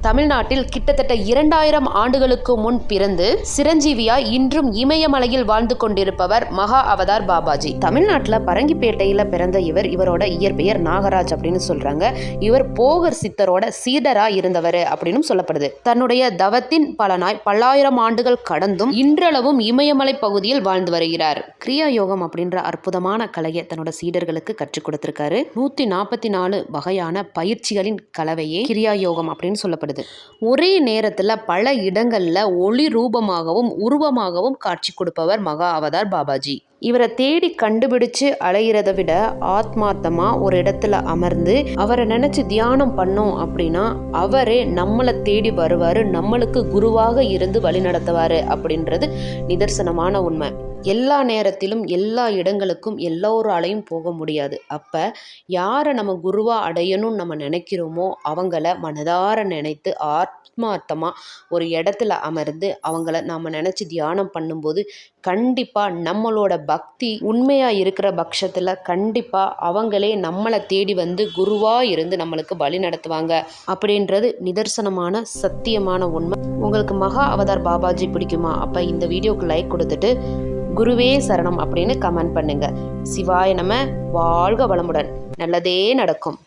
தமிழ்நாட்டில் கிட்டத்தட்ட 2000 ஆண்டுகளுக்கு முன் பிறந்து சிரஞ்சீவியாய் இன்றும் இமயமலையில் வாழ்ந்து கொண்டிருப்பவர் மகா அவதார் பாபாஜி. தமிழ்நாட்டில் பரங்கிப்பேட்டையில் பிறந்த இவரோட இயற்பெயர் நாகராஜ் அப்படின்னு சொல்றாங்க. இவர் போகர் சித்தரோட சீடரா இருந்தவர் அப்படின்னு சொல்லப்படுது. தன்னுடைய தவத்தின் பலனாய் பல்லாயிரம் ஆண்டுகள் கடந்தும் இன்றளவும் இமயமலை பகுதியில் வாழ்ந்து வருகிறார். கிரியா யோகம் அப்படின்ற அற்புதமான கலையை தன்னோட சீடர்களுக்கு கற்றுக் கொடுத்திருக்காரு. 144 வகையான பயிற்சிகளின் கலவையே கிரியா யோகம் அப்படின்னு சொல்லப்படுது. ஒரே நேரத்தில் பல இடங்கள்ல ஒளி ரூபமாகவும் உருவமாகவும் காட்சி கொடுப்பவர் மகா அவதார் பாபாஜி. இவரை தேடி கண்டுபிடிச்சு அலைகிறத விட ஆத்மார்த்தமா ஒரு இடத்துல அமர்ந்து அவரை நினைச்சு தியானம் பண்ணோம் அப்படின்னா அவரே நம்மளை தேடி வருவாரு, நம்மளுக்கு குருவாக இருந்து வழி நடத்துவாரு அப்படின்றது நிதர்சனமான உண்மை. எல்லா நேரத்திலும் எல்லா இடங்களுக்கும் எல்லோராலையும் போக முடியாது. அப்போ யாரை நம்ம குருவாக அடையணும்னு நம்ம நினைக்கிறோமோ அவங்கள மனதார நினைத்து ஆத்மார்த்தமாக ஒரு இடத்துல அமர்ந்து அவங்கள நாம் நினச்சி தியானம் பண்ணும்போது கண்டிப்பாக நம்மளோட பக்தி உண்மையாக இருக்கிற பட்சத்தில் கண்டிப்பாக அவங்களே நம்மளை தேடி வந்து குருவாக இருந்து நம்மளுக்கு வழி நடத்துவாங்க அப்படின்றது நிதர்சனமான சத்தியமான உண்மை. உங்களுக்கு மகா அவதார் பாபாஜி பிடிக்குமா? அப்போ இந்த வீடியோக்கு லைக் கொடுத்துட்டு குருவே சரணம் அப்படின்னு கமெண்ட் பண்ணுங்க. சிவாய நம. வாழ்க வளமுடன். நல்லதே நடக்கும்.